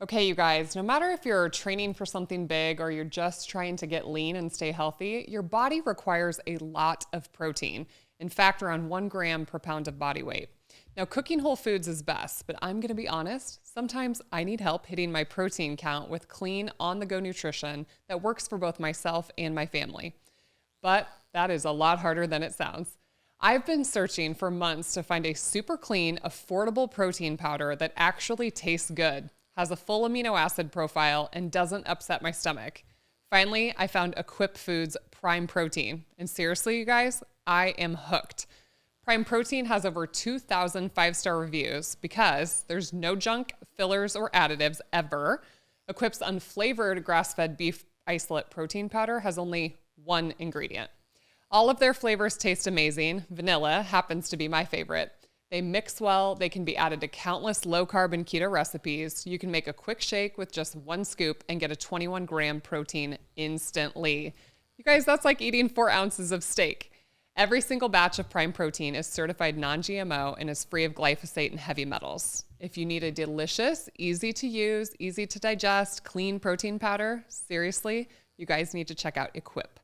Okay, you guys, no matter if you're training for something big or you're just trying to get lean and stay healthy, your body requires a lot of protein. In fact, around 1 gram per pound of body weight. Now, cooking whole foods is best, but I'm going to be honest, sometimes I need help hitting my protein count with clean, on the go nutrition that works for both myself and my family. But that is a lot harder than it sounds. I've been searching for months to find a super clean, affordable protein powder that actually tastes good, has a full amino acid profile, and doesn't upset my stomach. Finally, I found Equip Foods Prime Protein. And seriously, you guys, I am hooked. Prime Protein has over 2,000 five-star reviews because there's no junk, fillers, or additives ever. Equip's unflavored grass-fed beef isolate protein powder has only one ingredient. All of their flavors taste amazing. Vanilla happens to be my favorite. They mix well. They can be added to countless low carb and keto recipes. You can make a quick shake with just 1 scoop and get a 21-gram protein instantly. You guys, that's like eating 4 ounces of steak. Every single batch of Prime Protein is certified non-GMO and is free of glyphosate and heavy metals. If you need a delicious, easy to use, easy to digest, clean protein powder, seriously, you guys need to check out Equip.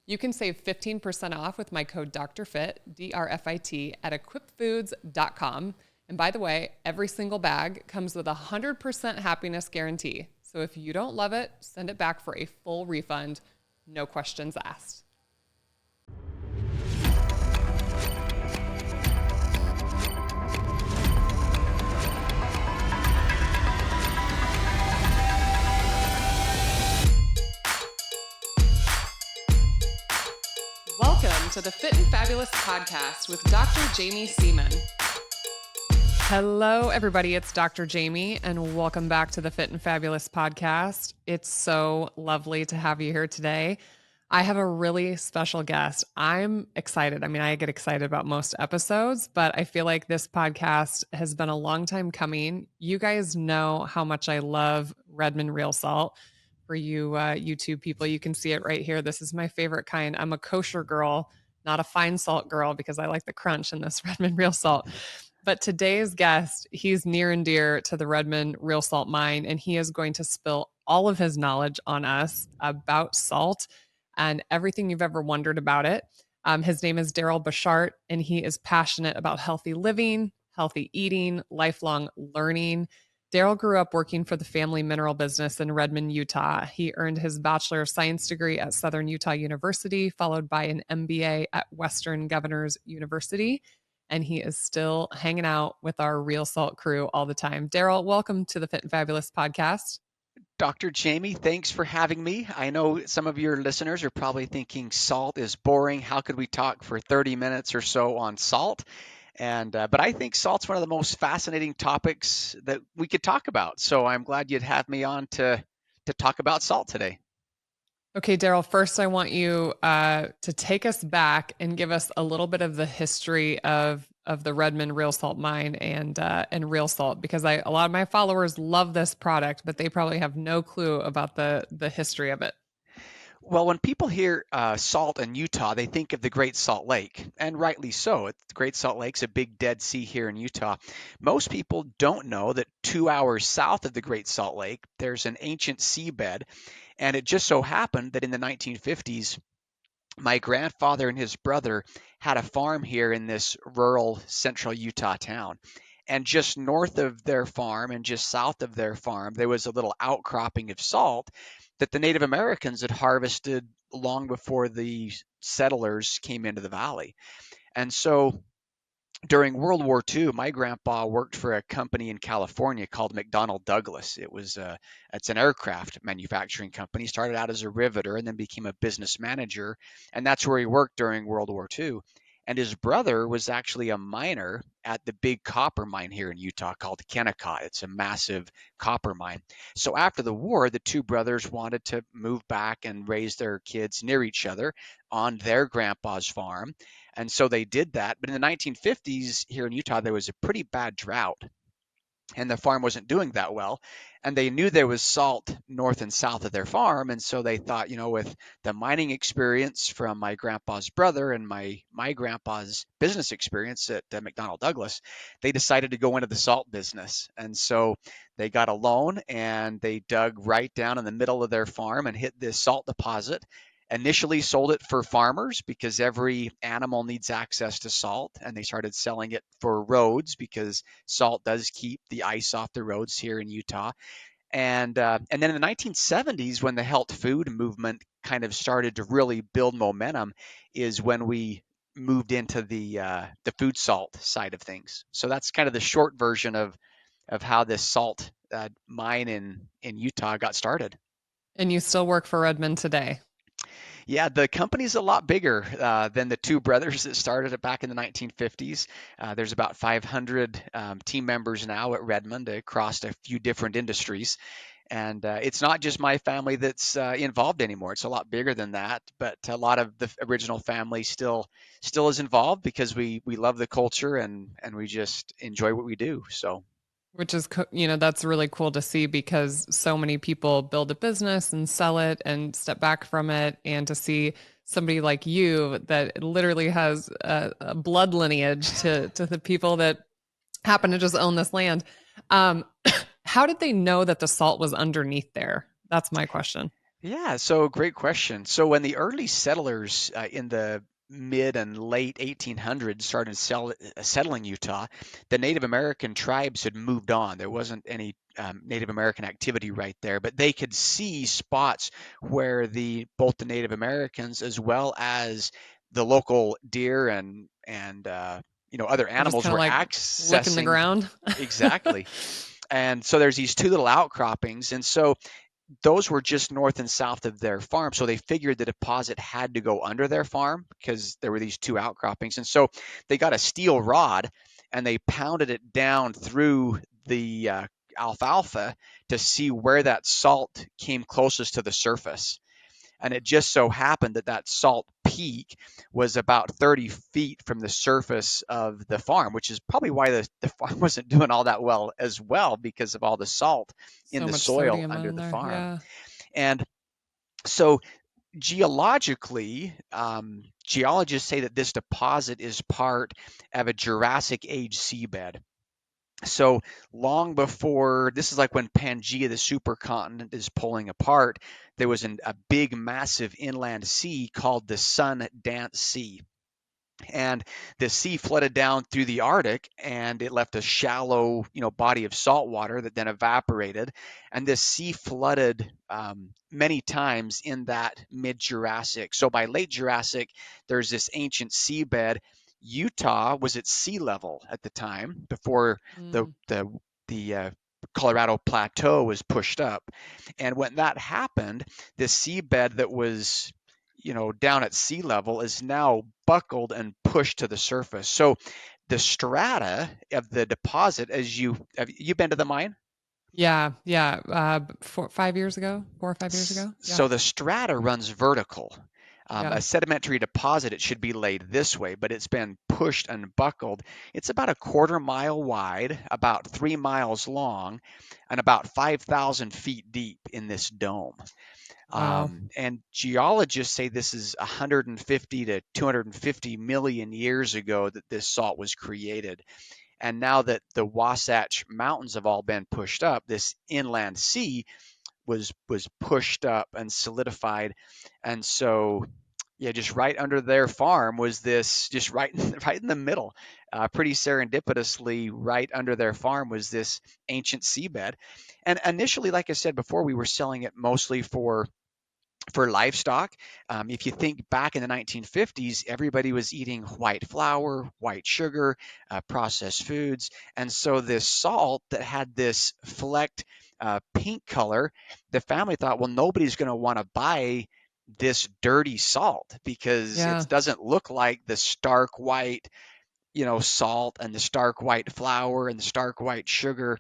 You can save 15% off with my code DRFIT, DRFIT, at equipfoods.com. And by the way, every single bag comes with a 100% happiness guarantee. So if you don't love it, send it back for a full refund, no questions asked. Welcome to the Fit and Fabulous podcast with Dr. Jaime Seaman. Hello, everybody. It's Dr. Jaime, and welcome back to the Fit and Fabulous podcast. It's so lovely to have you here today. I have a really special guest. I'm excited. I mean, I get excited about most episodes, but I feel like this podcast has been a long time coming. You guys know how much I love Redmond Real Salt. For you YouTube people, you can see it right here. This is my favorite kind. I'm a kosher girl, not a fine salt girl, because I like the crunch in this Redmond Real Salt. But today's guest, he's near and dear to the Redmond Real Salt mine, and he is going to spill all of his knowledge on us about salt and everything you've ever wondered about it. His name is Darryl Bosshardt, and he is passionate about healthy living, healthy eating, lifelong learning. Darryl grew up working for the family mineral business in Redmond, Utah. He earned his Bachelor of Science degree at Southern Utah University, followed by an MBA at Western Governors University. And he is still hanging out with our Real Salt crew all the time. Darryl, welcome to the Fit and Fabulous podcast. Dr. Jaime, thanks for having me. I know some of your listeners are probably thinking salt is boring. How could we talk for 30 minutes or so on salt? But I think salt's one of the most fascinating topics that we could talk about. So I'm glad you'd have me on to talk about salt today. Okay, Darryl, first I want you to take us back and give us a little bit of the history of the Redmond Real Salt mine and Real Salt, because a lot of my followers love this product, but they probably have no clue about the history of it. Well, when people hear salt in Utah, they think of the Great Salt Lake, and rightly so. The Great Salt Lake's a big Dead Sea here in Utah. Most people don't know that 2 hours south of the Great Salt Lake, there's an ancient seabed, and it just so happened that in the 1950s, my grandfather and his brother had a farm here in this rural central Utah town. And just north of their farm and just south of their farm, there was a little outcropping of salt that the Native Americans had harvested long before the settlers came into the valley. And so during World War II, my grandpa worked for a company in California called McDonnell Douglas. It's an aircraft manufacturing company. Started out as a riveter and then became a business manager, and that's where he worked during World War II. And his brother was actually a miner at the big copper mine here in Utah called Kennecott. It's a massive copper mine. So after the war, the two brothers wanted to move back and raise their kids near each other on their grandpa's farm. And so they did that. But in the 1950s here in Utah, there was a pretty bad drought. and the farm wasn't doing that well. And they knew there was salt north and south of their farm, and so they thought, with the mining experience from my grandpa's brother and my grandpa's business experience at McDonnell Douglas, they decided to go into the salt business. And so they got a loan and they dug right down in the middle of their farm and hit this salt deposit. Initially sold it for farmers because every animal needs access to salt, and they started selling it for roads because salt does keep the ice off the roads here in Utah. And then in the 1970s, when the health food movement kind of started to really build momentum, is when we moved into the food salt side of things. So that's kind of the short version of how this salt mine in Utah got started. And you still work for Redmond today. Yeah, the company's a lot bigger than the two brothers that started it back in the 1950s. There's about 500 team members now at Redmond across a few different industries. And it's not just my family that's involved anymore. It's a lot bigger than that. But a lot of the original family still is involved because we love the culture and we just enjoy what we do. So Which is, that's really cool to see because so many people build a business and sell it and step back from it. And to see somebody like you that literally has a blood lineage to the people that happen to just own this land. Um, how did they know that the salt was underneath there? That's my question. yeah, so great question. So when the early settlers in the mid and late 1800s started settling Utah, the Native American tribes had moved on. There wasn't any Native American activity right there, but they could see spots where the both the Native Americans as well as the local deer and other They're just animals kind of were like licking the accessing. ground. Exactly. And so there's these two little outcroppings, and so those were just north and south of their farm. So they figured the deposit had to go under their farm because there were these two outcroppings. And so they got a steel rod and they pounded it down through the alfalfa to see where that salt came closest to the surface. And it just so happened that that salt peak was about 30 feet from the surface of the farm, which is probably why the farm wasn't doing all that well as well because of all the salt in So the much soil sodium under on the there. farm. Yeah. And so geologically, geologists say that this deposit is part of a Jurassic age seabed. So long before, this is like when Pangea, the supercontinent, is pulling apart, there was a big, massive inland sea called the Sun Dance Sea. And the sea flooded down through the Arctic and it left a shallow, body of salt water that then evaporated. And this sea flooded many times in that mid Jurassic. So by late Jurassic, there's this ancient seabed. Utah was at sea level at the time before the Mm. the the Colorado Plateau was pushed up. And when that happened, the seabed that was down at sea level is now buckled and pushed to the surface. So the strata of the deposit, as have you been to the mine? Yeah. Yeah. 5 years ago, 4 or 5 years ago. Yeah. So the strata runs vertical. Yeah. A sedimentary deposit, it should be laid this way, but it's been pushed and buckled. It's about a quarter mile wide, about 3 miles long, and about 5,000 feet deep in this dome. Wow. And geologists say this is 150 to 250 million years ago that this salt was created. And now that the Wasatch Mountains have all been pushed up, this inland sea was pushed up and solidified. And so, yeah, just right under their farm was this, just right right in the middle, pretty serendipitously, right under their farm was this ancient seabed. And initially, like I said before, we were selling it mostly for livestock. If you think back in the 1950s, everybody was eating white flour, white sugar, processed foods. And so this salt that had this flecked pink color, the family thought, well, nobody's going to want to buy this dirty salt because it Yeah. doesn't look like the stark white, salt and the stark white flour and the stark white sugar.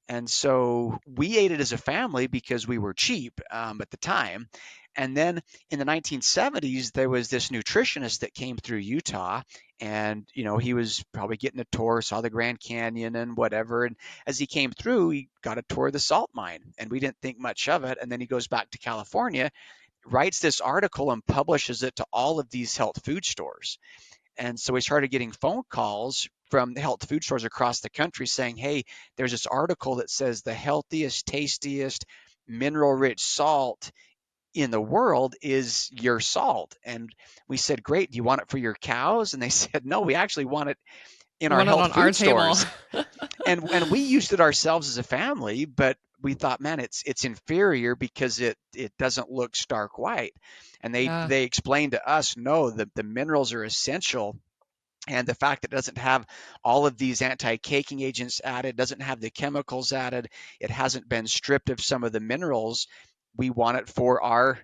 And so we ate it as a family because we were cheap at the time. And then in the 1970s, there was this nutritionist that came through Utah, and he was probably getting a tour, saw the Grand Canyon and whatever. And as he came through, he got a tour of the salt mine, and we didn't think much of it. And then he goes back to California, writes this article, and publishes it to all of these health food stores. And so we started getting phone calls from the health food stores across the country saying, hey, there's this article that says the healthiest, tastiest, mineral rich salt in the world is your salt. And we said, great, do you want it for your cows? And they said, no, we actually want it in We our want it health on our food table. stores. And we used it ourselves as a family, but we thought, man, it's inferior because it doesn't look stark white. And they Yeah. they explained to us, no, the minerals are essential, and the fact that it doesn't have all of these anti-caking agents added, doesn't have the chemicals added, it hasn't been stripped of some of the minerals. We want it for our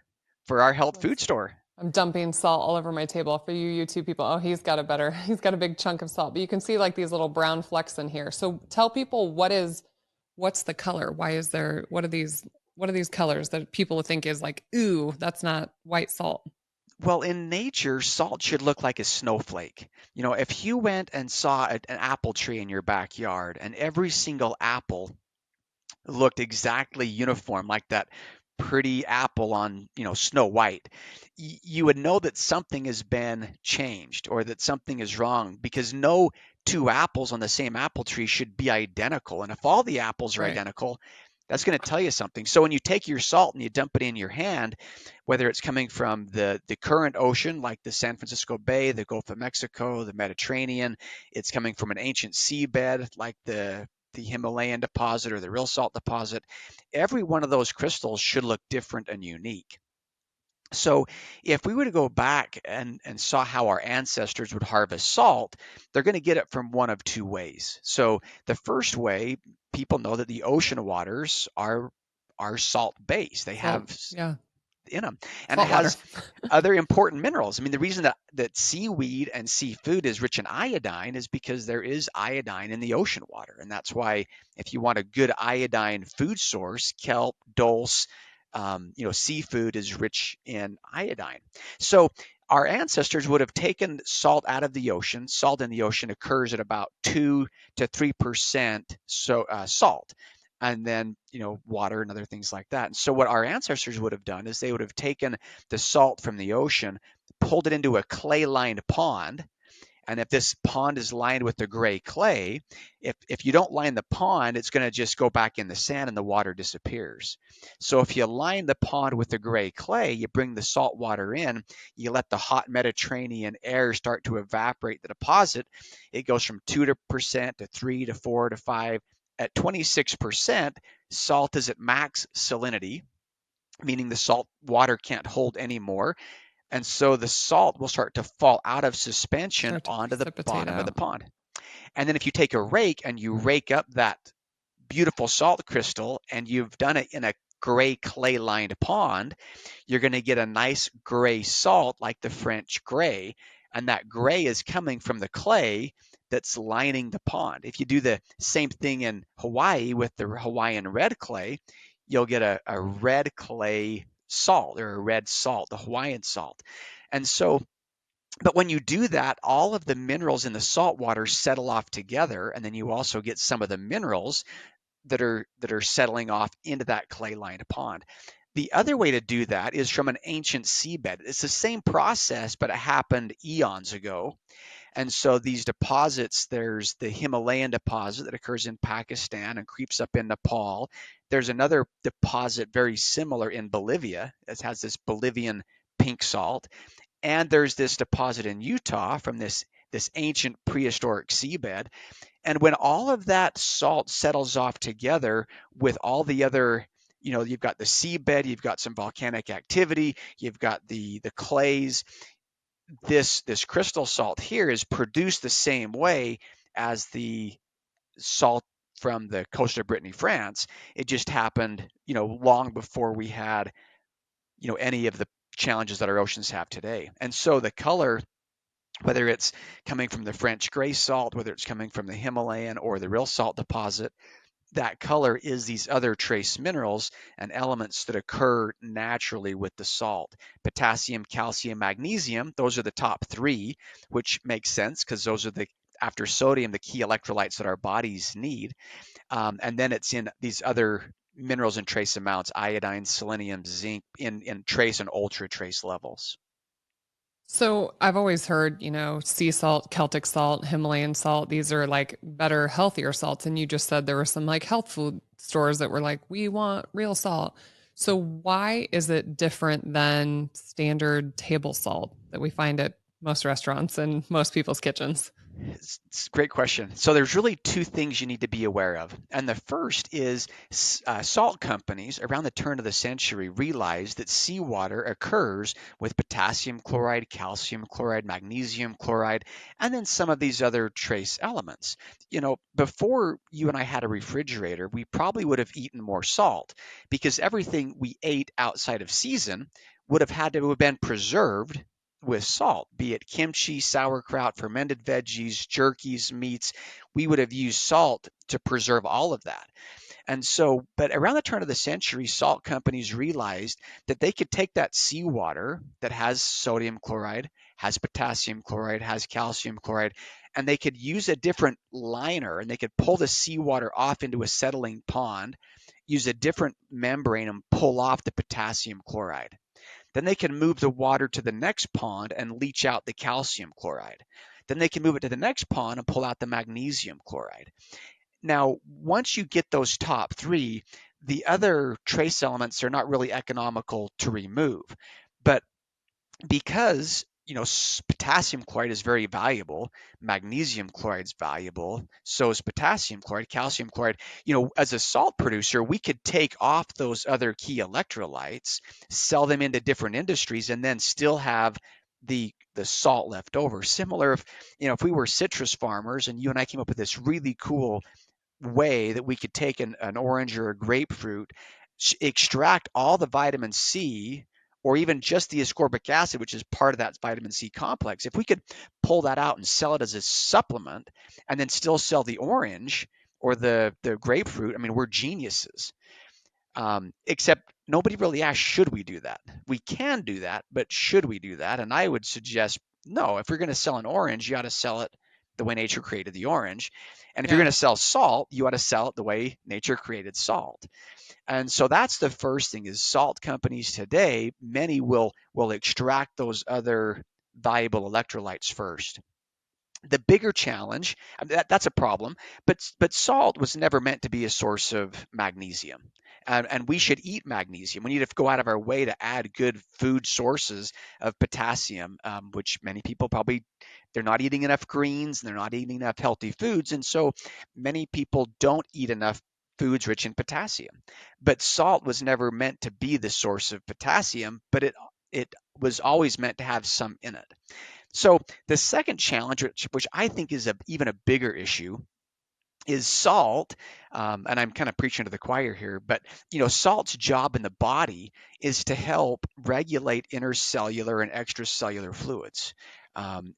health food store. I'm dumping salt all over my table for you YouTube people. Oh, he's got a big chunk of salt. But you can see like these little brown flecks in here. So tell people what's the color? Why is there, what are these colors that people think is like, ooh, that's not white salt? Well, in nature, salt should look like a snowflake. If you went and saw an apple tree in your backyard and every single apple looked exactly uniform, like that pretty apple on, Snow White, you would know that something has been changed or that something is wrong, because no two apples on the same apple tree should be identical. And if all the apples are Right. identical, that's going to tell you something. So when you take your salt and you dump it in your hand, whether it's coming from the current ocean, like the San Francisco Bay, the Gulf of Mexico, the Mediterranean, it's coming from an ancient seabed like the Himalayan deposit or the real salt deposit, every one of those crystals should look different and unique. So if we were to go back and saw how our ancestors would harvest salt, they're going to get it from one of two ways. So the first way, people know that the ocean waters are salt based. They Salt. have Yeah. in them, and it Salt water. has other important minerals. I mean, the reason that seaweed and seafood is rich in iodine is because there is iodine in the ocean water. And that's why if you want a good iodine food source, kelp, dulse, seafood is rich in iodine. So our ancestors would have taken salt out of the ocean. Salt in the ocean occurs at about 2 to 3% salt, and then water and other things like that. And so what our ancestors would have done is they would have taken the salt from the ocean, pulled it into a clay lined pond. And if this pond is lined with the gray clay, if you don't line the pond, it's going to just go back in the sand and the water disappears. So if you line the pond with the gray clay, you bring the salt water in, you let the hot Mediterranean air start to evaporate the deposit, it goes from 2% to 3 to 4 to 5. At 26%, salt is at max salinity, meaning the salt water can't hold any more. And so the salt will start to fall out of suspension Start to onto the precipitate bottom of the out. pond. And then if you take a rake and you rake up that beautiful salt crystal and you've done it in a gray clay lined pond, you're going to get a nice gray salt like the French gray. And that gray is coming from the clay that's lining the pond. If you do the same thing in Hawaii with the Hawaiian red clay, you'll get a red clay salt, or a red salt, the Hawaiian salt. And so, but when you do that, all of the minerals in the salt water settle off together, and then you also get some of the minerals that are settling off into that clay lined pond. The other way to do that is from an ancient seabed. It's the same process, but it happened eons ago. And so these deposits, there's the Himalayan deposit that occurs in Pakistan and creeps up in Nepal. There's another deposit very similar in Bolivia. It has this Bolivian pink salt. And there's this deposit in Utah from this ancient prehistoric seabed. And when all of that salt settles off together with all the other, you've got the seabed, you've got some volcanic activity, you've got the clays, this crystal salt here is produced the same way as the salt from the coast of Brittany, France. It just happened, long before we had, any of the challenges that our oceans have today. And so the color, whether it's coming from the French gray salt, whether it's coming from the Himalayan or the real salt deposit, that color is these other trace minerals and elements that occur naturally with the salt. Potassium, calcium, magnesium, those are the top three, which makes sense because those are after sodium, the key electrolytes that our bodies need. And then it's in these other minerals and trace amounts, iodine, selenium, zinc, in trace and ultra trace levels. So I've always heard, sea salt, Celtic salt, Himalayan salt. These are like better, healthier salts. And you just said there were some like health food stores that were like, we want real salt. So why is it different than standard table salt that we find at most restaurants and most people's kitchens? It's a great question. So there's really two things you need to be aware of. And the first is salt companies around the turn of the century realized that seawater occurs with potassium chloride, calcium chloride, magnesium chloride, and then some of these other trace elements. Before you and I had a refrigerator, we probably would have eaten more salt because everything we ate outside of season would have had to have been preserved with salt, be it kimchi, sauerkraut, fermented veggies, jerkies, meats. We would have used salt to preserve all of that. And so, but around the turn of the century, salt companies realized that they could take that seawater that has sodium chloride, has potassium chloride, has calcium chloride, and they could use a different liner and they could pull the seawater off into a settling pond, use a different membrane and pull off the potassium chloride. Then they can move the water to the next pond and leach out the calcium chloride. Then they can move it to the next pond and pull out the magnesium chloride. Now, once you get those top three, the other trace elements are not really economical to remove. But because potassium chloride is very valuable, magnesium chloride is valuable, so is potassium chloride, calcium chloride. As a salt producer, we could take off those other key electrolytes, sell them into different industries, and then still have the salt left over. Similar if we were citrus farmers and you and I came up with this really cool way that we could take an orange or a grapefruit, extract all the vitamin C or even just the ascorbic acid, which is part of that vitamin C complex. If we could pull that out and sell it as a supplement and then still sell the orange or the grapefruit, I mean, we're geniuses. Except nobody really asked, should we do that? We can do that, but should we do that? And I would suggest no. If you're going to sell an orange, you ought to sell it the way nature created the orange. And if you're Yeah. going to sell salt, you ought to sell it the way nature created salt. And so that's the first thing is salt companies today, many will extract those other valuable electrolytes first. The bigger challenge, I mean, that's a problem, but salt was never meant to be a source of magnesium. And we should eat magnesium. We need to go out of our way to add good food sources of potassium, which many people probably they're not eating enough greens and they're not eating enough healthy foods, and so many people don't eat enough foods rich in potassium. But salt was never meant to be the source of potassium, but it was always meant to have some in it. So the second challenge, which I think is even a bigger issue, is salt. And I'm kind of preaching to the choir here, but salt's job in the body is to help regulate intercellular and extracellular fluids.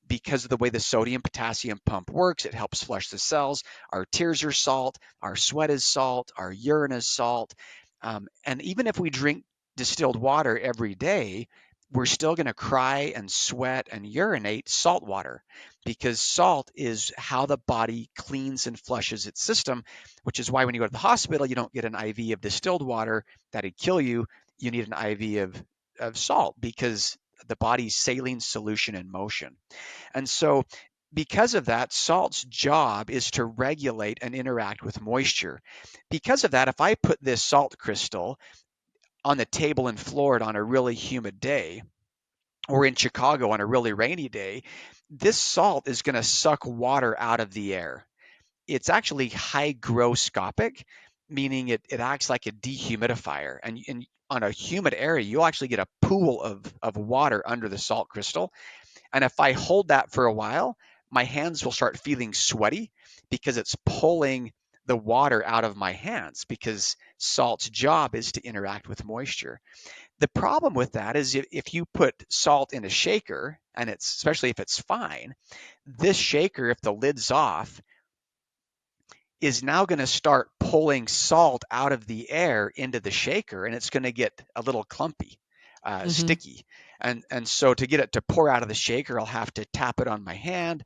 Because of the way the sodium potassium pump works, it helps flush the cells. Our tears are salt, our sweat is salt, our urine is salt. And even if we drink distilled water every day, we're still going to cry and sweat and urinate salt water because salt is how the body cleans and flushes its system, which is why when you go to the hospital, you don't get an IV of distilled water that'd kill you. You need an IV of salt because the body's saline solution in motion. And so because of that, salt's job is to regulate and interact with moisture. Because of that, if I put this salt crystal on the table in Florida on a really humid day, or in Chicago on a really rainy day, this salt is going to suck water out of the air. It's actually hygroscopic, meaning it acts like a dehumidifier. And on a humid area, you'll actually get a pool of water under the salt crystal. And if I hold that for a while, my hands will start feeling sweaty because it's pulling the water out of my hands because salt's job is to interact with moisture. The problem with that is if you put salt in a shaker, and it's especially if it's fine, this shaker, if the lid's off, is now going to start pulling salt out of the air into the shaker, and it's going to get a little clumpy, Hmm. sticky. And so to get it to pour out of the shaker, I'll have to tap it on my hand.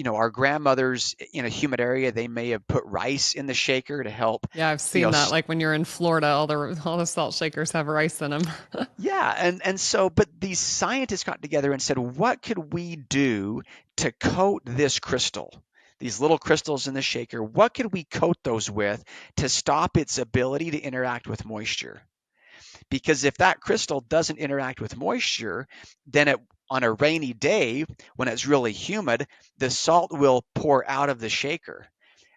Our grandmothers in a humid area, they may have put rice in the shaker to help, Yeah, I've you know, seen that. Like when you're in Florida, all the salt shakers have rice in them. yeah, and so, but these scientists got together and said, what could we do to coat this crystal? These little crystals in the shaker, what could we coat those with to stop its ability to interact with moisture? Because if that crystal doesn't interact with moisture, then on a rainy day when it's really humid, the salt will pour out of the shaker.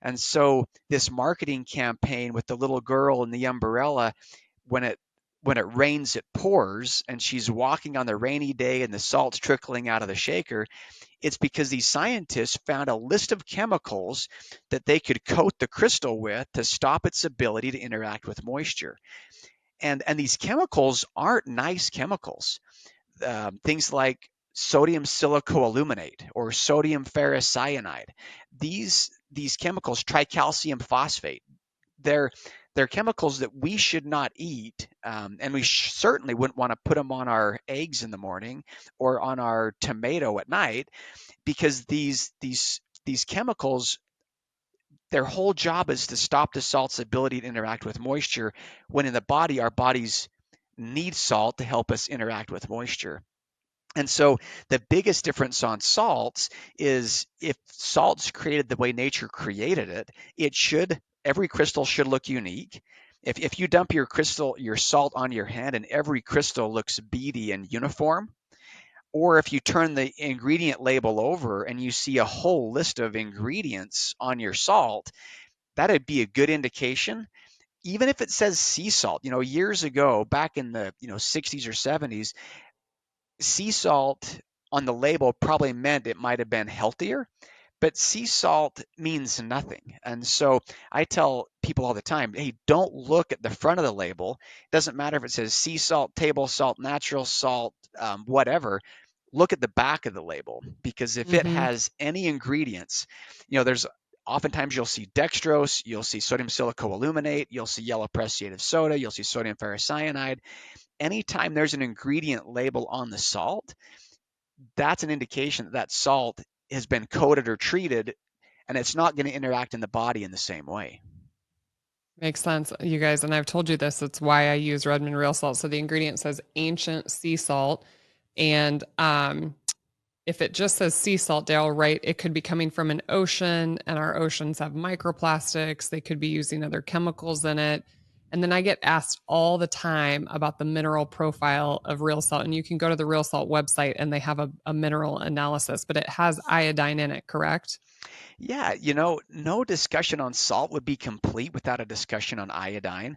And so this marketing campaign with the little girl and the umbrella, when it rains, it pours, and she's walking on the rainy day and the salt's trickling out of the shaker, it's because these scientists found a list of chemicals that they could coat the crystal with to stop its ability to interact with moisture. And these chemicals aren't nice chemicals. Things like sodium silicoaluminate or sodium ferrocyanide. These chemicals, tricalcium phosphate, they're they're chemicals that we should not eat, and we certainly wouldn't want to put them on our eggs in the morning or on our tomato at night, because these chemicals, their whole job is to stop the salt's ability to interact with moisture, when in the body, our bodies need salt to help us interact with moisture. And so the biggest difference on salts is, if salt's created the way nature created it, every crystal should look unique. If you dump your salt on your hand and every crystal looks beady and uniform, or if you turn the ingredient label over and you see a whole list of ingredients on your salt, that'd be a good indication. Even if it says sea salt, years ago, back in the 60s or 70s, sea salt on the label probably meant it might have been healthier, but sea salt means nothing. And so I tell people all the time, hey, don't look at the front of the label. It doesn't matter if it says sea salt, table salt, natural salt, whatever. Look at the back of the label, because if it Hmm. has any ingredients, there's oftentimes you'll see dextrose, you'll see sodium silicoaluminate, you'll see yellow precipitated soda, you'll see sodium ferrocyanide. Anytime there's an ingredient label on the salt, that's an indication that that salt has been coated or treated, and it's not going to interact in the body in the same way. Makes sense, you guys. And I've told you this. It's why I use Redmond real salt. So the ingredient says ancient sea salt. And if it just says sea salt, Dale, right, it could be coming from an ocean, and our oceans have microplastics. They could be using other chemicals in it. And then I get asked all the time about the mineral profile of real salt. And you can go to the real salt website and they have a mineral analysis, but it has iodine in it, correct? Yeah, no discussion on salt would be complete without a discussion on iodine.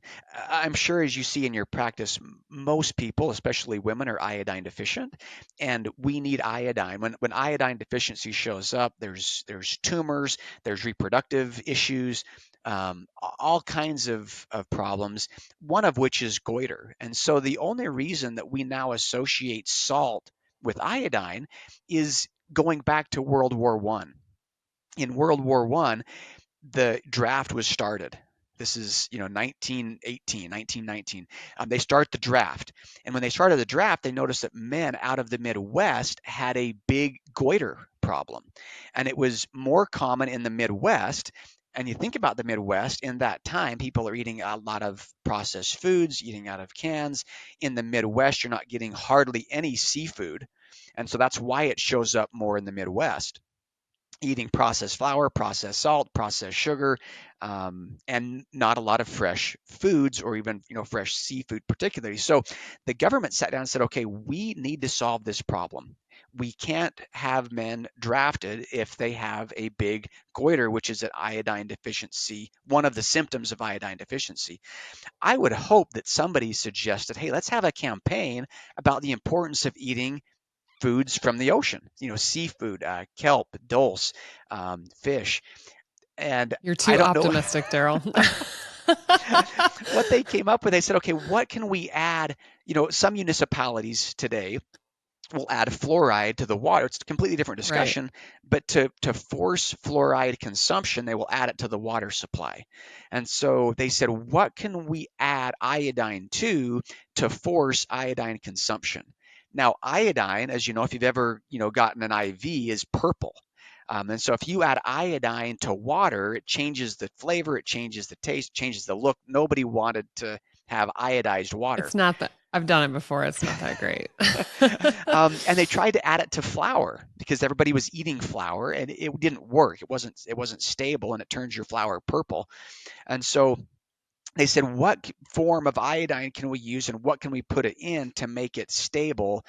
I'm sure, as you see in your practice, most people, especially women, are iodine deficient, and we need iodine. When iodine deficiency shows up, there's tumors, there's reproductive issues, all kinds of problems, one of which is goiter. And so the only reason that we now associate salt with iodine is going back to World War One. In World War One, the draft was started. This is 1918, 1919. They start the draft, and when they started the draft, they noticed that men out of the Midwest had a big goiter problem, and it was more common in the Midwest. And you think about the Midwest in that time, people are eating a lot of processed foods, eating out of cans. In the Midwest, you're not getting hardly any seafood, and so that's why it shows up more in the Midwest, eating processed flour, processed salt, processed sugar, and not a lot of fresh foods, or even fresh seafood particularly. So the government sat down and said, okay, we need to solve this problem. We can't have men drafted if they have a big goiter, which is an iodine deficiency, one of the symptoms of iodine deficiency. I would hope that somebody suggested, hey, let's have a campaign about the importance of eating foods from the ocean, seafood, kelp, dulse, fish. And You're I too don't know optimistic, Daryl. what they came up with. They said, okay, what can we add? Some municipalities today will add fluoride to the water. It's a completely different Right. discussion, but to force fluoride consumption, they will add it to the water supply. And so they said, what can we add iodine to force iodine consumption? Now, iodine, as you know, if you've ever gotten an IV, is purple. And so if you add iodine to water, it changes the flavor, it changes the taste, changes the look. Nobody wanted to have iodized water. It's not that I've done it before. It's not that great. And they tried to add it to flour because everybody was eating flour, and it didn't work. It wasn't stable, and it turns your flour purple. And so they said, what form of iodine can we use, and what can we put it in to make it stable?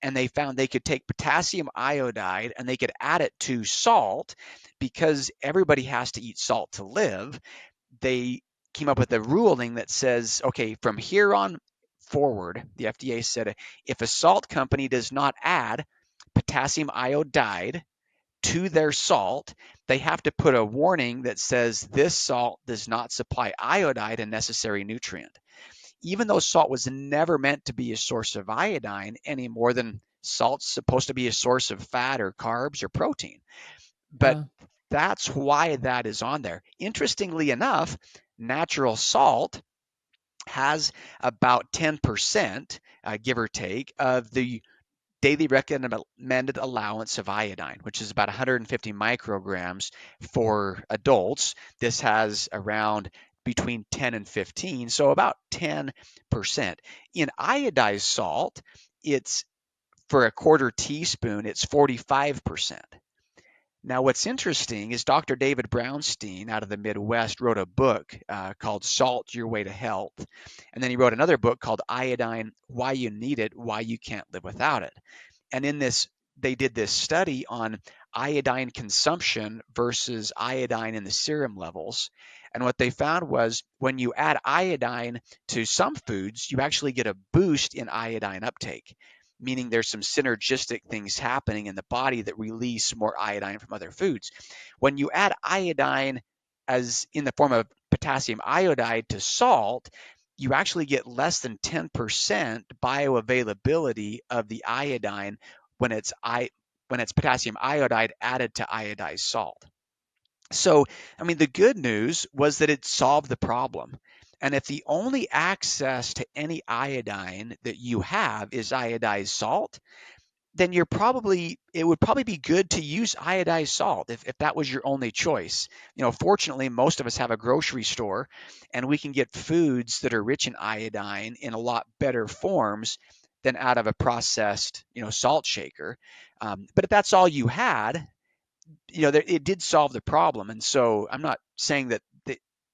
And they found they could take potassium iodide and they could add it to salt, because everybody has to eat salt to live. They came up with a ruling that says, okay, from here on forward, the FDA said, if a salt company does not add potassium iodide to their salt, they have to put a warning that says this salt does not supply iodide, a necessary nutrient. Even though salt was never meant to be a source of iodine any more than salt's supposed to be a source of fat or carbs or protein. But Yeah. that's why that is on there. Interestingly enough, natural salt has about 10%, give or take, of the daily recommended allowance of iodine, which is about 150 micrograms for adults. This has around between 10 and 15, so about 10%. In iodized salt, it's for a quarter teaspoon, it's 45%. Now, what's interesting is Dr. David Brownstein out of the Midwest wrote a book called Salt Your Way to Health. And then he wrote another book called Iodine, Why You Need It, Why You Can't Live Without It. And in this, they did this study on iodine consumption versus iodine in the serum levels. And what they found was when you add iodine to some foods, you actually get a boost in iodine uptake, meaning there's some synergistic things happening in the body that release more iodine from other foods. When you add iodine as in the form of potassium iodide to salt, you actually get less than 10% bioavailability of the iodine when it's potassium iodide added to iodized salt. So, I mean, the good news was that it solved the problem. And if the only access to any iodine that you have is iodized salt, then it would probably be good to use iodized salt if that was your only choice. Fortunately, most of us have a grocery store, and we can get foods that are rich in iodine in a lot better forms than out of a processed, salt shaker. But if that's all you had, it did solve the problem. And so I'm not saying that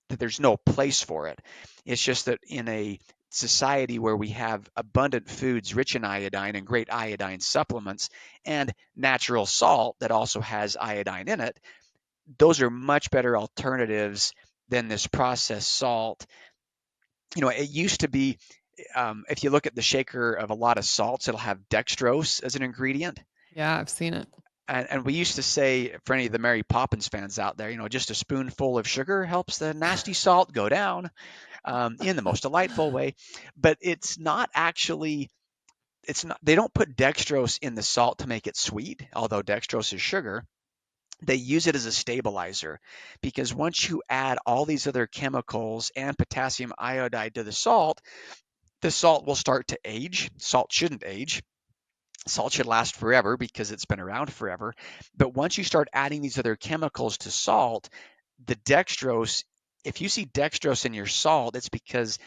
there's no place for it. It's just that in a society where we have abundant foods rich in iodine and great iodine supplements and natural salt that also has iodine in it, those are much better alternatives than this processed salt. It used to be, if you look at the shaker of a lot of salts, it'll have dextrose as an ingredient. Yeah, I've seen it. And we used to say, for any of the Mary Poppins fans out there, just a spoonful of sugar helps the nasty salt go down, in the most delightful way. But it's not actually, it's not, they don't put dextrose in the salt to make it sweet, although dextrose is sugar. They use it as a stabilizer, because once you add all these other chemicals and potassium iodide to the salt will start to age. Salt shouldn't age. Salt should last forever because it's been around forever. But once you start adding these other chemicals to salt, the dextrose, if you see dextrose in your salt, it's because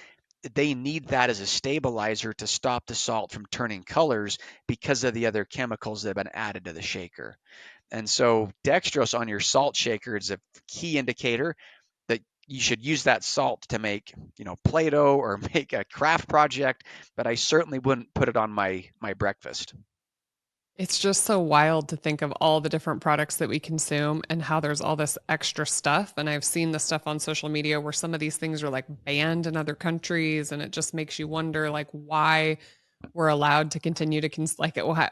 they need that as a stabilizer to stop the salt from turning colors because of the other chemicals that have been added to the shaker. And so dextrose on your salt shaker is a key indicator that you should use that salt to make, Play-Doh or make a craft project, but I certainly wouldn't put it on my breakfast. It's just so wild to think of all the different products that we consume and how there's all this extra stuff. And I've seen the stuff on social media where some of these things are like banned in other countries, and it just makes you wonder like why we're allowed to continue to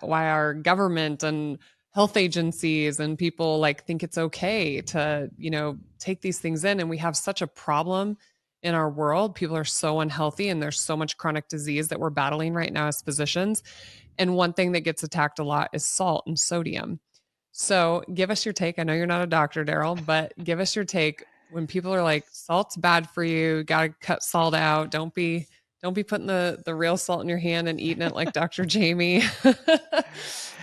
why our government and health agencies and people like think it's okay to take these things in, and we have such a problem in our world. People are so unhealthy and there's so much chronic disease that we're battling right now as physicians. And one thing that gets attacked a lot is salt and sodium. So give us your take. I know you're not a doctor, Darryl, but give us your take when people are like, salt's bad for you, gotta cut salt out. Don't be putting the real salt in your hand and eating it like Dr. Jaime.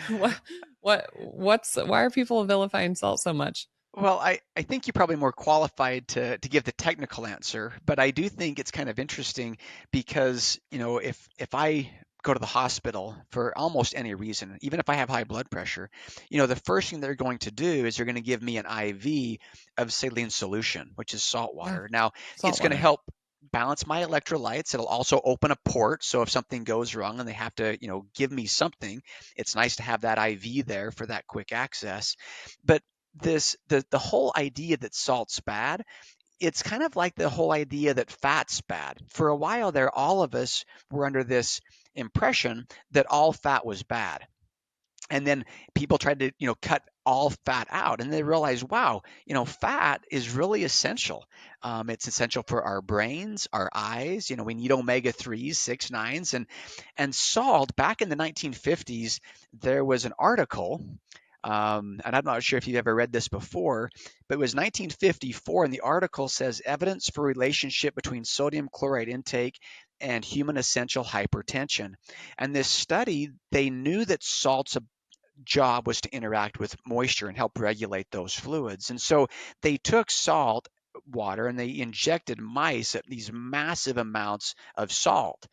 what what's why are people vilifying salt so much? Well, I think you're probably more qualified to give the technical answer, but I do think it's kind of interesting because, if I go to the hospital for almost any reason, even if I have high blood pressure, the first thing they're going to do is they're going to give me an IV of saline solution, which is salt Yeah, water. Now, salt it's going to water. help balance my electrolytes. It'll also open a port, so if something goes wrong and they have to, give me something, it's nice to have that IV there for that quick access. But the whole idea that salt's bad, it's kind of like the whole idea that fat's bad. For a while there, all of us were under this impression that all fat was bad. And then people tried to, cut all fat out, and they realized, wow, fat is really essential. It's essential for our brains, our eyes. We need omega 3s, 6 9s, and salt. Back in the 1950s, there was an article, and I'm not sure if you've ever read this before, but it was 1954, and the article says evidence for relationship between sodium chloride intake and human essential hypertension. And this study, they knew that salt's job was to interact with moisture and help regulate those fluids. And so they took salt water and they injected mice at these massive amounts of salt,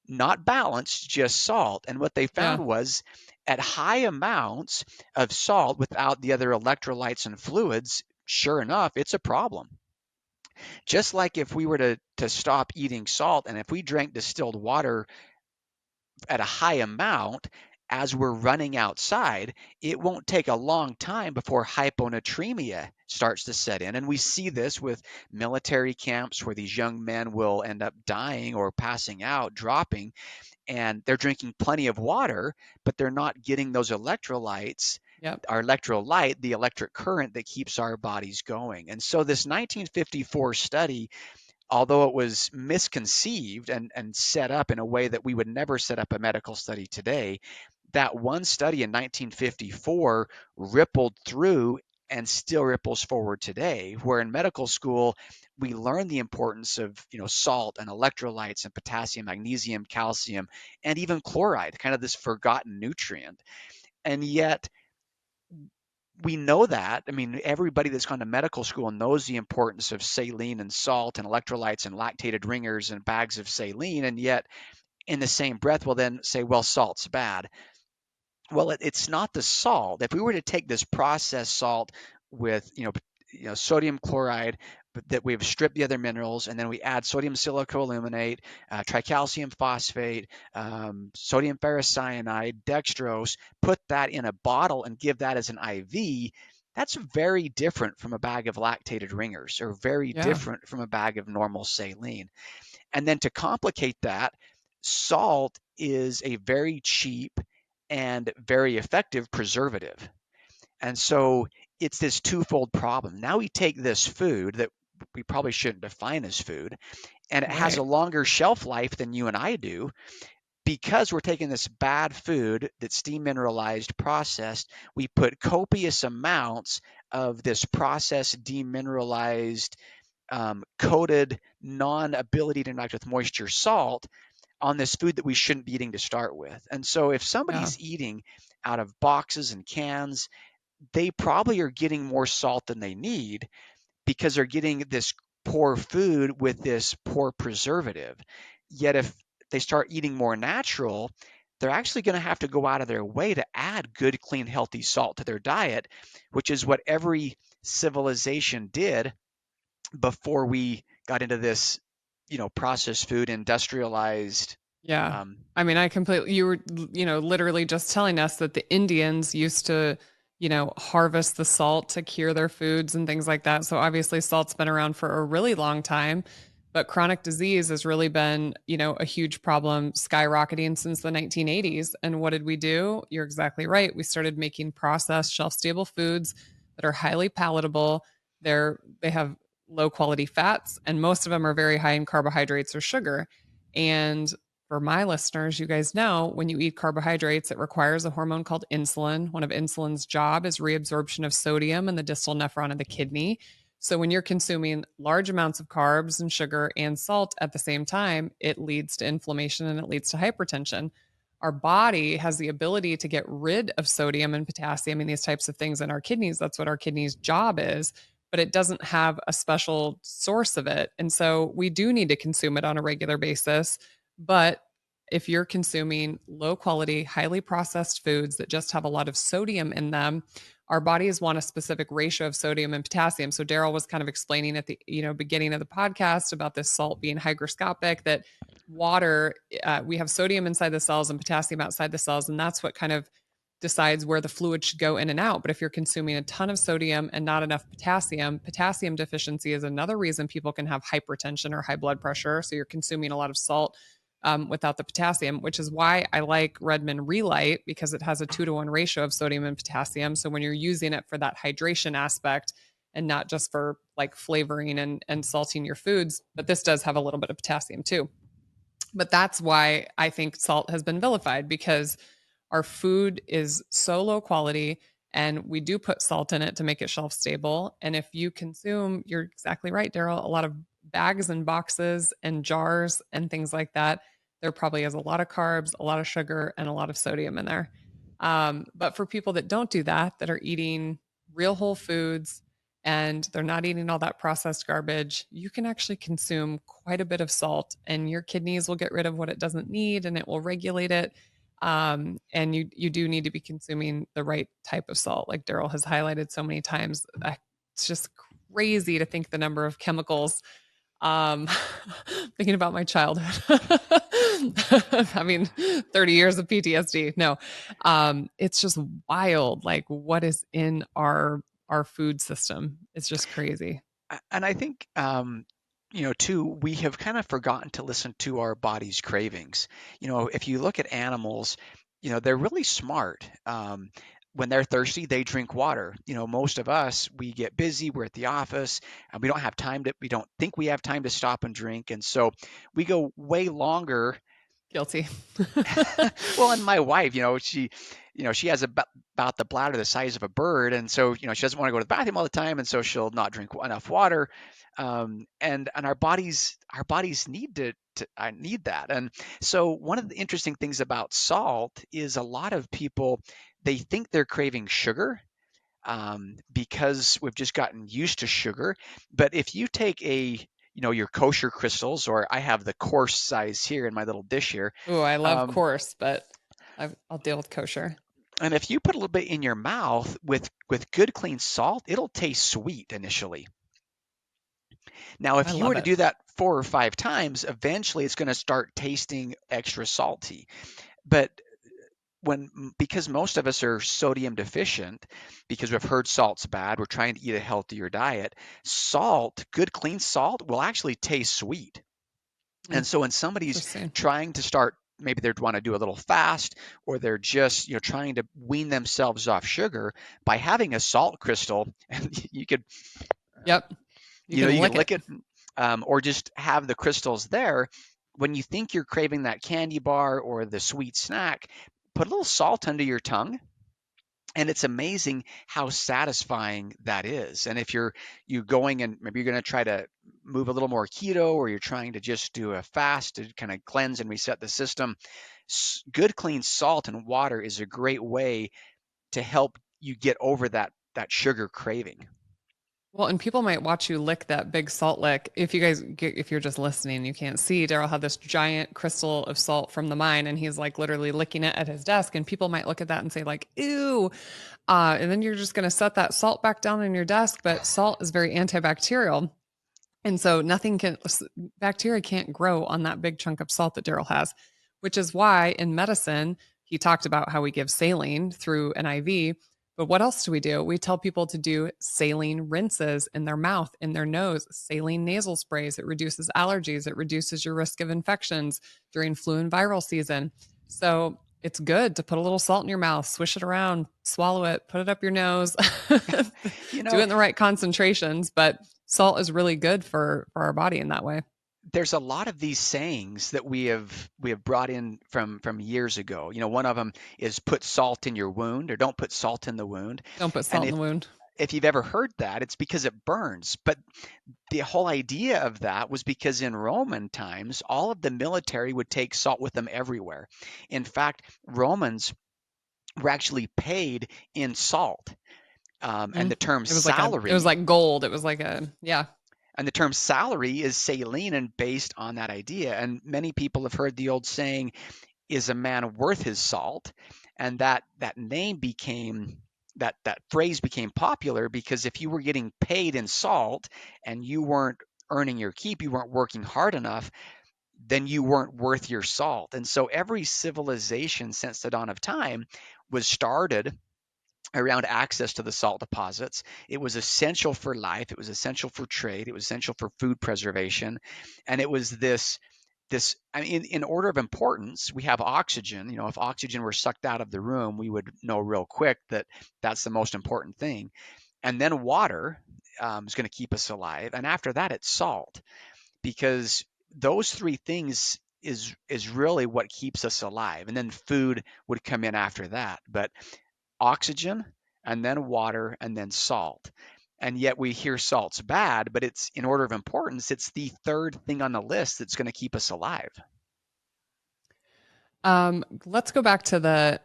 not balanced, just salt. And what they Yeah. found was at high amounts of salt without the other electrolytes and fluids, sure enough, it's a problem. Just like if we were to stop eating salt and if we drank distilled water at a high amount, as we're running outside, it won't take a long time before hyponatremia starts to set in. And we see this with military camps where these young men will end up dying or passing out, dropping, and they're drinking plenty of water, but they're not getting those electrolytes, Yep. our electrolyte, the electric current that keeps our bodies going. And so this 1954 study, although it was misconceived and set up in a way that we would never set up a medical study today, that one study in 1954 rippled through and still ripples forward today, where in medical school we learn the importance of salt and electrolytes and potassium, magnesium, calcium, and even chloride, kind of this forgotten nutrient. And yet we know that. I mean, everybody that's gone to medical school knows the importance of saline and salt and electrolytes and lactated ringers and bags of saline. And yet, in the same breath, will then say, well, salt's bad. Well, it's not the salt. If we were to take this processed salt with, sodium chloride, but that we've stripped the other minerals, and then we add sodium silicoaluminate, tricalcium phosphate, sodium ferrocyanide, dextrose, put that in a bottle and give that as an IV, that's very different from a bag of lactated ringers or very Yeah. different from a bag of normal saline. And then to complicate that, salt is a very cheap and very effective preservative. And so it's this twofold problem. Now we take this food that we probably shouldn't define as food, and it has a Right. longer shelf life than you and I do because we're taking this bad food that's demineralized, processed. We put copious amounts of this processed, demineralized, coated, non ability to interact with moisture salt on this food that we shouldn't be eating to start with. And so if Yeah. somebody's eating out of boxes and cans, they probably are getting more salt than they need because they're getting this poor food with this poor preservative. Yet if they start eating more natural, they're actually going to have to go out of their way to add good, clean, healthy salt to their diet, which is what every civilization did before we got into this, processed food, industrialized. Yeah. Um, I mean, you were, literally just telling us that the Indians used to, harvest the salt to cure their foods and things like that. So obviously salt's been around for a really long time, but chronic disease has really been, a huge problem skyrocketing since the 1980s. And what did we do? You're exactly right. We started making processed shelf stable foods that are highly palatable. They have low quality fats, and most of them are very high in carbohydrates or sugar. And for my listeners, you guys know when you eat carbohydrates, it requires a hormone called insulin. One of insulin's job is reabsorption of sodium in the distal nephron of the kidney. So when you're consuming large amounts of carbs and sugar and salt at the same time, it leads to inflammation and it leads to hypertension. Our body has the ability to get rid of sodium and potassium and these types of things in our kidneys. That's what our kidneys' job is, but it doesn't have a special source of it. And so we do need to consume it on a regular basis. But if you're consuming low quality, highly processed foods that just have a lot of sodium in them, our bodies want a specific ratio of sodium and potassium. So Darryl was kind of explaining at the beginning of the podcast about this salt being hygroscopic, that water, we have sodium inside the cells and potassium outside the cells, and that's what kind of decides where the fluid should go in and out. But if you're consuming a ton of sodium and not enough potassium, potassium deficiency is another reason people can have hypertension or high blood pressure. So you're consuming a lot of salt without the potassium, which is why I like Redmond Relight, because it has a 2-to-1 ratio of sodium and potassium. So when you're using it for that hydration aspect and not just for like flavoring and salting your foods, but this does have a little bit of potassium too. But that's why I think salt has been vilified, because our food is so low quality and we do put salt in it to make it shelf stable. And if you consume, you're exactly right, Darryl, a lot of bags and boxes and jars and things like that, there probably is a lot of carbs, a lot of sugar, and a lot of sodium in there. But for people that don't do that, that are eating real whole foods and they're not eating all that processed garbage, you can actually consume quite a bit of salt and your kidneys will get rid of what it doesn't need and it will regulate it. And you do need to be consuming the right type of salt, like Darryl has highlighted so many times. It's just crazy to think the number of chemicals. Um, Thinking about my childhood, having 30 years of PTSD. No, it's just wild. Like what is in our food system? It's just crazy. And I think, too, we have kind of forgotten to listen to our body's cravings. If you look at animals, they're really smart. When they're thirsty, they drink water. Most of us, we get busy, we're at the office, and we don't think we have time to stop and drink. And so we go way longer. Guilty. Well, and my wife, she has about the bladder the size of a bird, and so she doesn't want to go to the bathroom all the time, and so she'll not drink enough water. And our bodies need that. And so one of the interesting things about salt is a lot of people, they think they're craving sugar, because we've just gotten used to sugar. But if you take your kosher crystals, or I have the coarse size here in my little dish here. Oh, I love Um, coarse, but I'll deal with kosher. and if you put a little bit in your mouth with good clean salt, it'll taste sweet initially. Now, I if you were love to it. do that 4 or 5 times, eventually it's going to start tasting extra salty. But because most of us are sodium deficient, because we've heard salt's bad, we're trying to eat a healthier diet, good clean salt will actually taste sweet. Mm, And so when somebody's interesting. trying to start, maybe they want to do a little fast, or they're just trying to wean themselves off sugar, by having a salt crystal, and you could Yep. You can you can lick it. lick it, or just have the crystals there. When you think you're craving that candy bar or the sweet snack, put a little salt under your tongue, and it's amazing how satisfying that is. And if you going, and maybe you're going to try to move a little more keto, or you're trying to just do a fast to kind of cleanse and reset the system, good clean salt and water is a great way to help you get over that sugar craving. Well, and people might watch you lick that big salt lick. If you're just listening, you can't see. Darryl had this giant crystal of salt from the mine, and he's like literally licking it at his desk. And people might look at that and say, like, ew. And then you're just going to set that salt back down on your desk. But salt is very antibacterial. And so bacteria can't grow on that big chunk of salt that Darryl has, which is why in medicine, he talked about how we give saline through an IV. But what else do? We tell people to do saline rinses in their mouth, in their nose, saline nasal sprays. It reduces allergies, it reduces your risk of infections during flu and viral season. So it's good to put a little salt in your mouth, swish it around, swallow it, put it up your nose, You do know, it in the right concentrations. But salt is really good for our body in that way. there's a lot of these sayings that we have brought in from years ago. One of them is put salt in your wound or don't put salt in the wound. Don't put And salt in the wound. if you've ever heard that, it's because it burns. But the whole idea of that was because in Roman times, all of the military would take salt with them everywhere. In fact, Romans were actually paid in salt. And Mm. the term It was salary like gold. It was like a, yeah. And the term salary is saline and based on that idea. And many people have heard the old saying, is a man worth his salt? And that name became that phrase became popular because if you were getting paid in salt and you weren't earning your keep, you weren't working hard enough, then you weren't worth your salt. And so every civilization since the dawn of time was started around access to the salt deposits. It was essential for life, it was essential for trade, it was essential for food preservation, and it was this I mean, in order of importance, we have oxygen. If oxygen were sucked out of the room, we would know real quick that that's the most important thing. And then water is going to keep us alive, and after that, it's salt, because those three things is really what keeps us alive. And then food would come in after that, but oxygen and then water and then salt. And yet we hear salt's bad, but it's in order of importance, it's the third thing on the list that's going to keep us alive. Let's go back to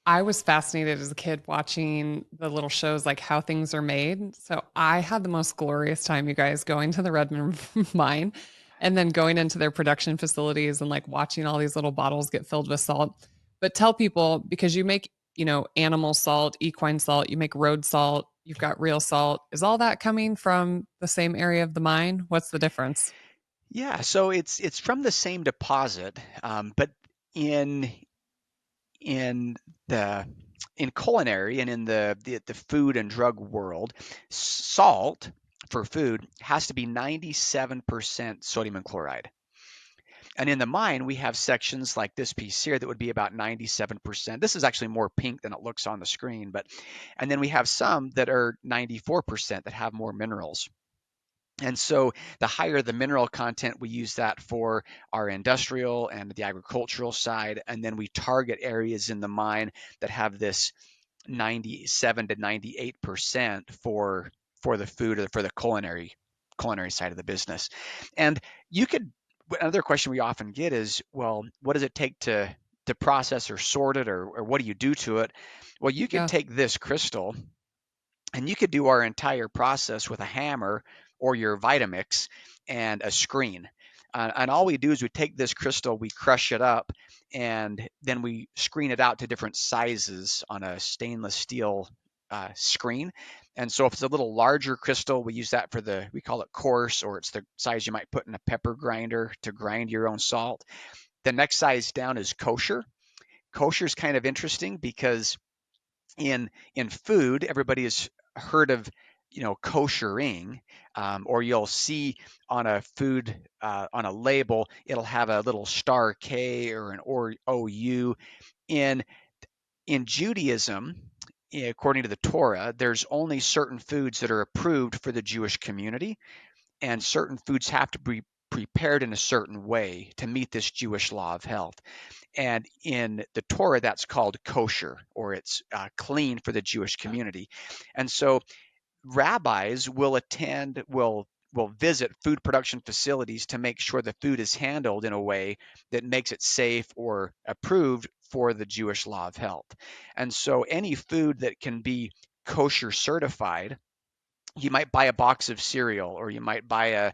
I was fascinated as a kid watching the little shows like how things are made. So I had the most glorious time, you guys, going to the Redmond mine and then going into their production facilities and like watching all these little bottles get filled with salt. But tell people, because you make, animal salt, equine salt, you make road salt, you've got real salt. Is all that coming from the same area of the mine? What's the difference? Yeah, so it's from the same deposit, but in in the in culinary and in the food and drug world, salt for food has to be 97% sodium and chloride. And in the mine, we have sections like this piece here that would be about 97%. This is actually more pink than it looks on the screen, and then we have some that are 94% that have more minerals. And so the higher the mineral content, we use that for our industrial and the agricultural side. And then we target areas in the mine that have this 97 to 98% for the food or for the culinary side of the business. And you could another question we often get is, well, what does it take to process or sort it, or what do you do to it? Well, you could Yeah. take this crystal and you could do our entire process with a hammer or your Vitamix and a screen. And all we do is we take this crystal, we crush it up, and then we screen it out to different sizes on a stainless steel screen. And so if it's a little larger crystal, we use that we call it coarse, or it's the size you might put in a pepper grinder to grind your own salt. The next size down is kosher. Kosher is kind of interesting because in food, everybody has heard of koshering, or you'll see on a food on a label, it'll have a little star K or an or OU. In in Judaism, according to the Torah, there's only certain foods that are approved for the Jewish community, and certain foods have to be prepared in a certain way to meet this Jewish law of health. And in the Torah, that's called kosher, or it's clean for the Jewish community. And so rabbis will visit food production facilities to make sure the food is handled in a way that makes it safe or approved for the Jewish law of health. And so any food that can be kosher certified, you might buy a box of cereal or you might buy a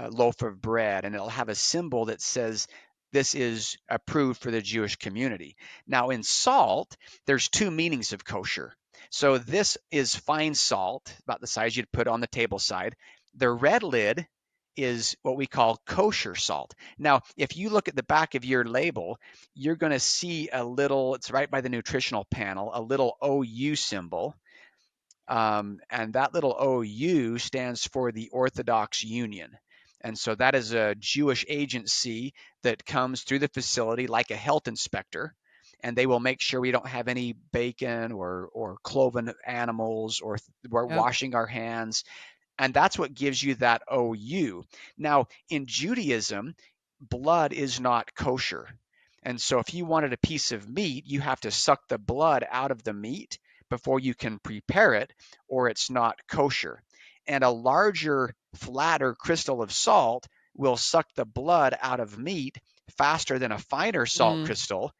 loaf of bread, and it'll have a symbol that says this is approved for the Jewish community. Now, in salt, there's two meanings of kosher. So this is fine salt, about the size you'd put on the table side. The red lid is what we call kosher salt. Now, if you look at the back of your label, you're going to see it's right by the nutritional panel, a little OU symbol. And that little OU stands for the Orthodox Union. And so that is a Jewish agency that comes through the facility like a health inspector. and they will make sure we don't have any bacon or cloven animals, or we're Yep. washing our hands, and that's what gives you that OU. Now, in Judaism, blood is not kosher. And so if you wanted a piece of meat, you have to suck the blood out of the meat before you can prepare it, or it's not kosher. And a larger, flatter crystal of salt will suck the blood out of meat faster than a finer salt Mm. crystal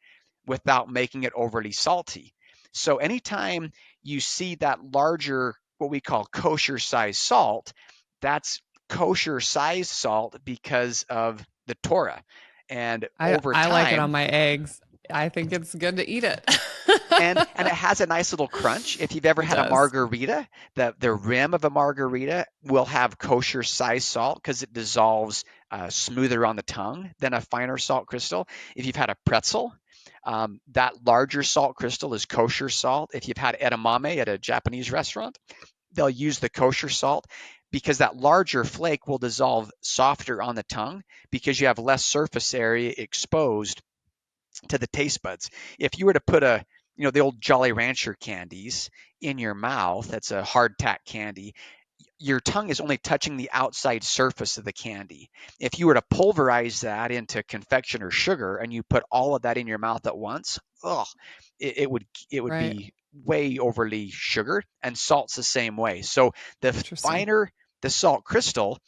without making it overly salty. So anytime you see that larger, what we call kosher size salt, that's kosher size salt because of the Torah. And over I like it on time, my eggs. I think it's good to eat it. and it has a nice little crunch. If you've ever It had a does. margarita, the rim of a margarita will have kosher size salt because it dissolves smoother on the tongue than a finer salt crystal. If you've had a pretzel, that larger salt crystal is kosher salt. If you've had edamame at a Japanese restaurant, they'll use the kosher salt because that larger flake will dissolve softer on the tongue because you have less surface area exposed to the taste buds. If you were to put the old Jolly Rancher candies in your mouth, that's a hardtack candy, your tongue is only touching the outside surface of the candy. If you were to pulverize that into confectioner sugar and you put all of that in your mouth at once, oh, it would Right. be way overly sugared. And salt's the same way. So the Interesting. finer the salt crystal,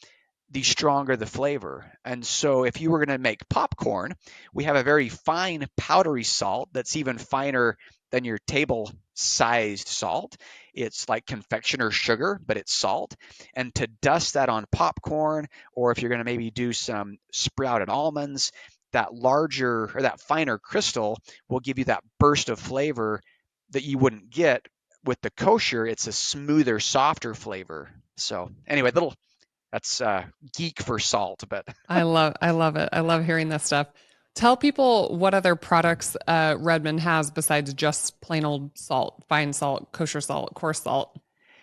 the stronger the flavor. And so if you were going to make popcorn, we have a very fine powdery salt that's even finer than your table sized salt. It's like confectioner sugar, but it's salt. And to dust that on popcorn, or if you're going to maybe do some sprouted almonds, that larger or that finer crystal will give you that burst of flavor that you wouldn't get with the kosher. It's a smoother, softer flavor. So anyway, little that's geek for salt, but I love it. I love hearing this stuff. Tell people what other products Redmond has besides just plain old salt, fine salt, kosher salt, coarse salt.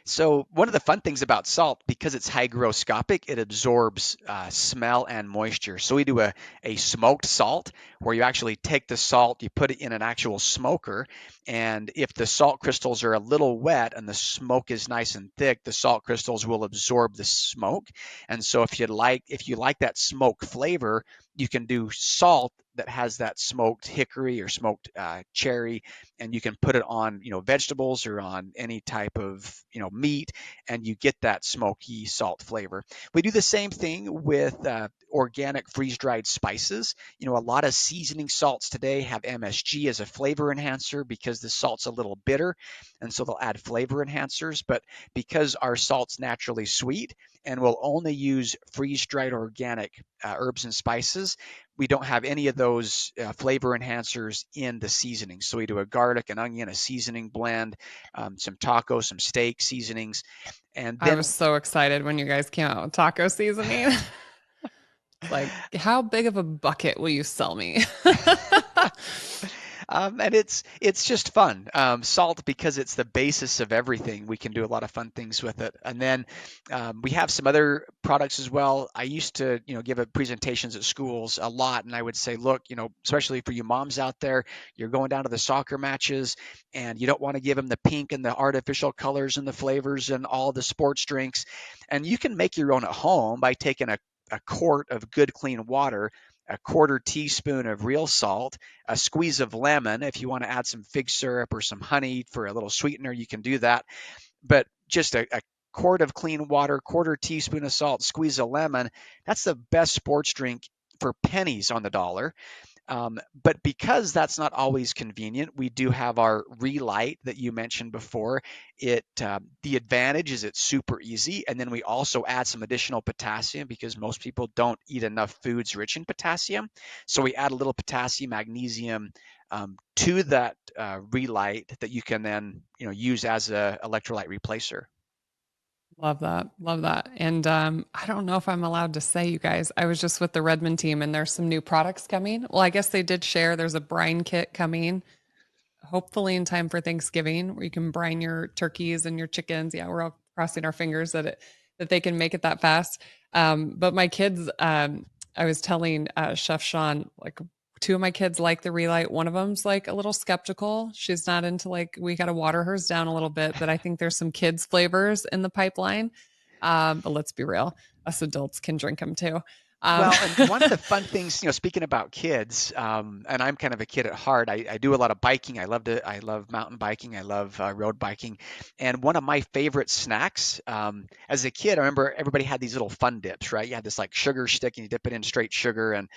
so one of the fun things about salt, because it's hygroscopic, it absorbs smell and moisture. So we do a smoked salt where you actually take the salt, you put it in an actual smoker, and if the salt crystals are a little wet and the smoke is nice and thick, the salt crystals will absorb the smoke. And so if you like that smoke flavor, you can do salt that has that smoked hickory or smoked cherry, and you can put it on vegetables or on any type of meat, and you get that smoky salt flavor. We do the same thing with organic freeze dried spices. A lot of seasoning salts today have MSG as a flavor enhancer because the salt's a little bitter, and so they'll add flavor enhancers. But because our salt's naturally sweet and we'll only use freeze dried organic herbs and spices, we don't have any of those flavor enhancers in the seasoning. So we do a garlic and onion, a seasoning blend, some taco, some steak seasonings, and I was then so excited when you guys came out with taco seasoning. It's like, how big of a bucket will you sell me? and it's just fun. Salt, because it's the basis of everything. We can do a lot of fun things with it. And then we have some other products as well. I used to, give presentations at schools a lot, and I would say, look, especially for you moms out there, you're going down to the soccer matches, and you don't want to give them the pink and the artificial colors and the flavors and all the sports drinks, and you can make your own at home by taking a quart of good clean water, a quarter teaspoon of real salt, a squeeze of lemon. If you want to add some fig syrup or some honey for a little sweetener, you can do that. But just a quart of clean water, quarter teaspoon of salt, squeeze of lemon. That's the best sports drink for pennies on the dollar. But because that's not always convenient, we do have our Relight that you mentioned before. The advantage is it's super easy, and then we also add some additional potassium because most people don't eat enough foods rich in potassium. So we add a little potassium, magnesium to that Relight that you can then use as a electrolyte replacer. Love that. Love that. And I don't know if I'm allowed to say, you guys, I was just with the Redmond team and there's some new products coming. Well, I guess they did share there's a brine kit coming, hopefully in time for Thanksgiving, where you can brine your turkeys and your chickens. Yeah, we're all crossing our fingers that they can make it that fast. But my kids, I was telling Chef Sean, like, two of my kids like the Relight. One of them's like a little skeptical. She's not into like, we got to water hers down a little bit, but I think there's some kids flavors in the pipeline. But let's be real, us adults can drink them too. Um, Well, and one of the fun things, speaking about kids, and I'm kind of a kid at heart. I do a lot of biking. I love mountain biking. I love road biking. And one of my favorite snacks, as a kid, I remember everybody had these little fun dips, right? You had this like sugar stick and you dip it in straight sugar.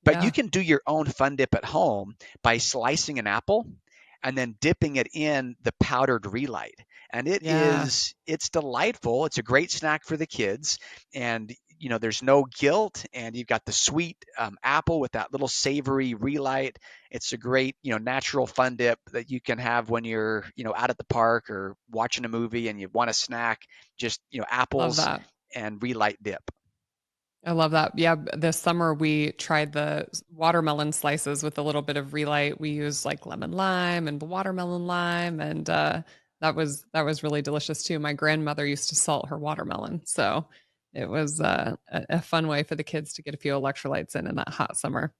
But you yeah, can do your own fun dip at home by slicing an apple and then dipping it in the powdered Relight. And yeah, it's delightful. It's a great snack for the kids. And there's no guilt, and you've got the sweet apple with that little savory Relight. It's a great, natural fun dip that you can have when you're, out at the park or watching a movie and you want a snack. Just, love apples that. and Relight dip. I love that. Yeah, this summer we tried the watermelon slices with a little bit of Relight. We used like lemon lime and watermelon lime, and that was really delicious too. My grandmother used to salt her watermelon, so it was a fun way for the kids to get a few electrolytes in that hot summer.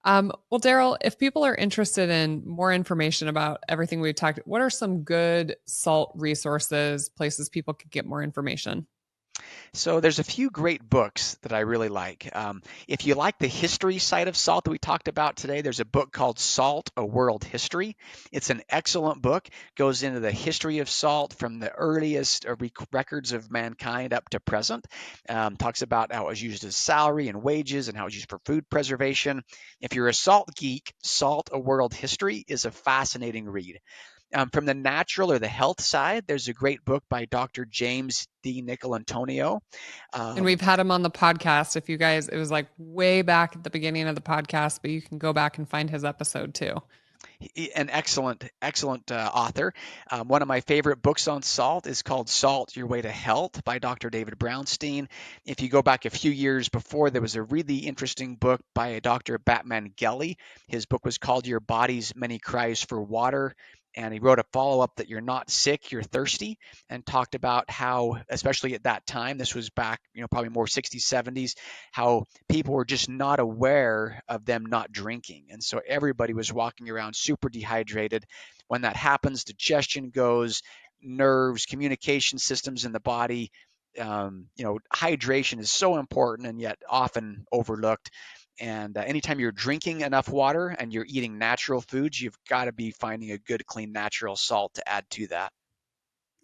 Well, Darryl, if people are interested in more information about everything we've talked, what are some good salt resources, places people could get more information? So there's a few great books that I really like. If you like the history side of salt that we talked about today, there's a book called Salt: A World History. It's an excellent book. Goes into the history of salt from the earliest records of mankind up to present. Talks about how it was used as salary and wages and how it was used for food preservation. If you're a salt geek, Salt: A World History is a fascinating read. From the natural or the health side, there's a great book by Dr. James D. Nicolantonio. And Um, we've had him on the podcast. If you guys, it was like way back at the beginning of the podcast, but you can go back and find his episode too. an excellent author. One of my favorite books on salt is called Salt: Your Way to Health by Dr. David Brownstein. If you go back a few years before, there was a really interesting book by a Dr. Batman Gelly. His book was called Your Body's Many Cries for Water. And he wrote a follow-up that you're not sick, you're thirsty, and talked about how, especially at that time, this was back, probably more 60s, 70s, how people were just not aware of them not drinking. And so everybody was walking around super dehydrated. When that happens, digestion goes, nerves, communication systems in the body. Hydration is so important and yet often overlooked. And anytime you're drinking enough water and you're eating natural foods, you've got to be finding a good, clean, natural salt to add to that.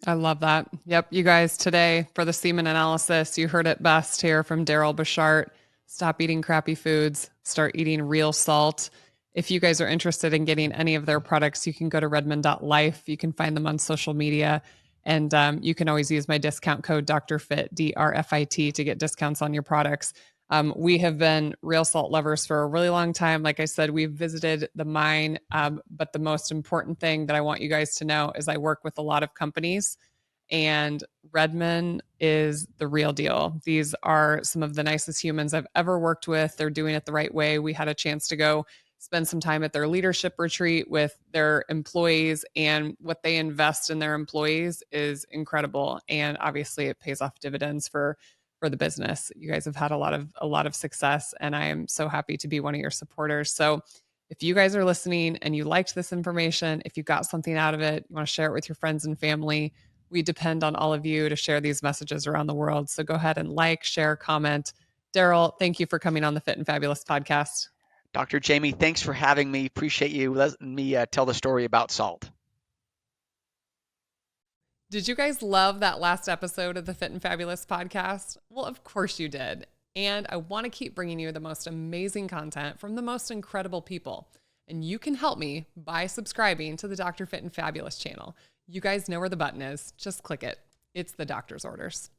I love that. Yep. You guys, today for the semen analysis, you heard it best here from Darryl Bosshardt. Stop eating crappy foods, start eating real salt. If you guys are interested in getting any of their products, you can go to redmond.life. You can find them on social media. And you can always use my discount code DrFit, DRFIT, to get discounts on your products. We have been real salt lovers for a really long time. Like I said, we've visited the mine. But the most important thing that I want you guys to know is I work with a lot of companies, and Redmond is the real deal. These are some of the nicest humans I've ever worked with. They're doing it the right way. We had a chance to go spend some time at their leadership retreat with their employees, and what they invest in their employees is incredible. And obviously it pays off dividends for the business. You guys have had a lot of success, and I am so happy to be one of your supporters. So if you guys are listening and you liked this information, if you got something out of it, you want to share it with your friends and family, we depend on all of you to share these messages around the world. So go ahead and like, share, comment. Darryl, thank you for coming on the Fit and Fabulous podcast. Dr. Jaime, thanks for having me. Appreciate you letting me tell the story about salt. Did you guys love that last episode of the Fit and Fabulous podcast? Well, of course you did. And I want to keep bringing you the most amazing content from the most incredible people. And you can help me by subscribing to the Dr. Fit and Fabulous channel. You guys know where the button is. Just click it. It's the doctor's orders.